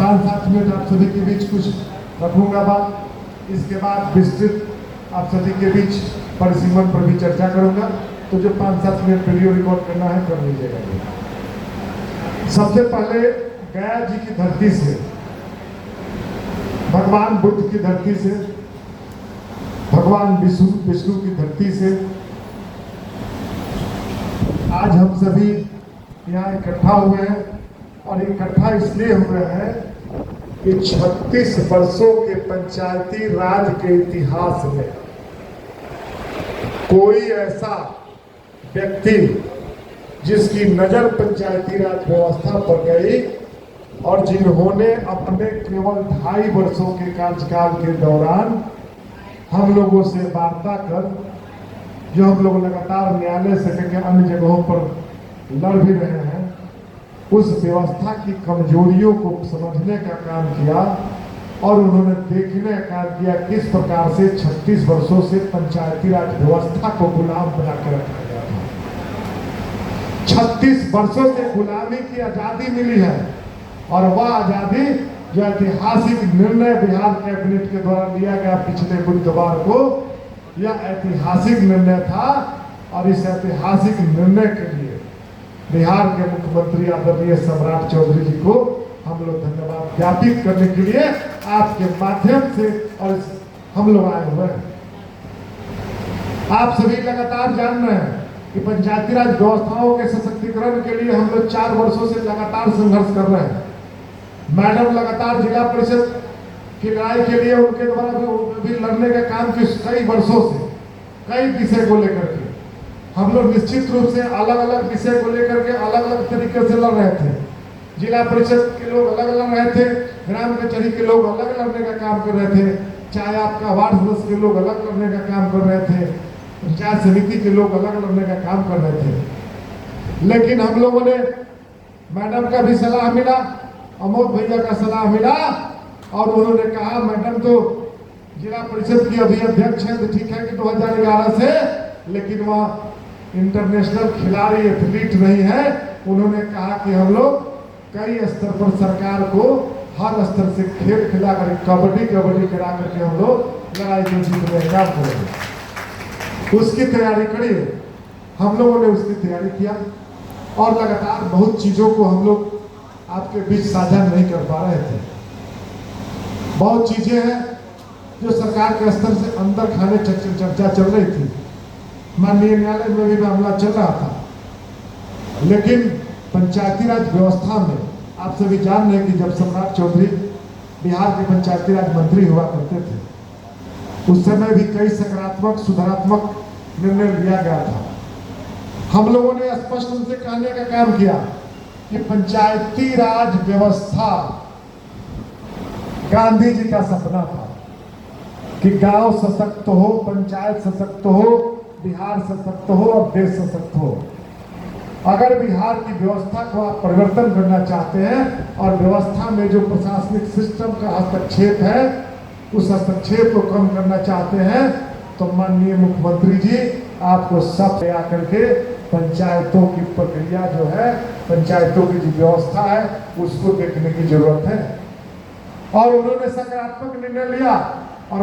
5-7 minute आप सभी के बीच कुछ रखूंगा बात। इसके बाद विस्तृत आप सभी के बीच परिसीमन पर भी चर्चा करूंगा। तो जो 5-7 मिनट वीडियो रिकॉर्ड करना है कर लीजिएगा। सबसे पहले गया जी की धरती से, भगवान बुद्ध की धरती से, भगवान विष्णु की धरती से आज हम सभी यहाँ इकट्ठा हुए हैं। और इकट्ठा इसलिए हुए हैं कि 36 वर्षों के पंचायती राज के इतिहास में कोई ऐसा व्यक्ति जिसकी नजर पंचायती राज व्यवस्था पर गई और जिन्होंने अपने केवल 2.5 वर्षों के कार्यकाल के दौरान हम लोगों से वार्ता कर, जो हम लोग लगातार न्यायालय से लेकर अन्य जगहों पर लड़ भी रहे हैं, उस व्यवस्था की कमजोरियों को समझने का काम किया और उन्होंने देखने का काम किया किस प्रकार से 36 वर्षों से पंचायती राज व्यवस्था को गुलाम बना के रखा गया था। 36 वर्षों से गुलामी की आजादी मिली है और वह आजादी जो ऐतिहासिक निर्णय बिहार कैबिनेट के द्वारा लिया गया पिछले बुधवार को, यह ऐतिहासिक निर्णय था। और इस ऐतिहासिक निर्णय के लिए बिहार के मुख्यमंत्री आदरणीय सम्राट चौधरी जी को हम लोग धन्यवाद ज्ञापित करने के लिए आपके माध्यम से और हम लोग आए हुए हैं। आप सभी लगातार जान रहे हैं कि पंचायती राज व्यवस्थाओं के सशक्तिकरण के लिए हम लोग 4 वर्षों से लगातार संघर्ष कर रहे हैं। मैडम लगातार जिला परिषद की लड़ाई के लिए उनके द्वारा भी लड़ने का काम की कई वर्षों से कई विषय को लेकर के हम लोग निश्चित रूप से अलग अलग विषय को लेकर के अलग अलग तरीके से लड़ रहे थे। जिला परिषद के लोग अलग अलग रहे थे, ग्राम कचहरी के लोग अलग लड़ने का काम कर रहे थे, चाहे आपका वार्ड सदस्य के लोग अलग लड़ने का काम कर रहे थे, पंचायत समिति के लोग अलग लड़ने का काम कर रहे थे। लेकिन हम लोगों ने मैडम का भी सलाह मिला, अमोद भैया का सलाह मिला और उन्होंने कहा मैडम तो जिला परिषद की अभी अध्यक्ष है, तो ठीक है कि 2011 से, लेकिन वह इंटरनेशनल खिलाड़ी एथलीट नहीं है। उन्होंने कहा कि हम लोग कई स्तर पर सरकार को हर स्तर से खेल खिला कर कबड्डी करा करके हम लोग लड़ाई को जीतने का काम करेंगे। उसकी तैयारी करिए। हम लोगों ने उसकी तैयारी किया और लगातार बहुत चीजों को हम लोग आपके बीच साझा नहीं कर पा रहे थे। बहुत चीजें हैं जो सरकार के स्तर से अंदर खाने चर्चा चल रही थी, माननीय न्यायालय में भी मामला चल रहा था। लेकिन पंचायती राज व्यवस्था में आप सभी जान रहे हैं कि जब सम्राट चौधरी बिहार के पंचायती राज मंत्री हुआ करते थे, उस समय भी कई सकारात्मक सुधारात्मक निर्णय लिया गया था। हम लोगों ने स्पष्ट उनसे कहने का काम किया कि पंचायती राज व्यवस्था गांधी जी का सपना था कि गांव सशक्त हो, पंचायत सशक्त हो, बिहार सशक्त हो और देश सशक्त हो। अगर बिहार की व्यवस्था को आप परिवर्तन करना चाहते हैं और व्यवस्था में जो प्रशासनिक सिस्टम का हस्तक्षेप है उस हस्तक्षेप को कम करना चाहते हैं, तो माननीय मुख्यमंत्री जी आपको सब आकर के पंचायतों की प्रक्रिया जो है, पंचायतों की जो व्यवस्था है उसको देखने की जरूरत है। और उन्होंने सकारात्मक निर्णय लिया और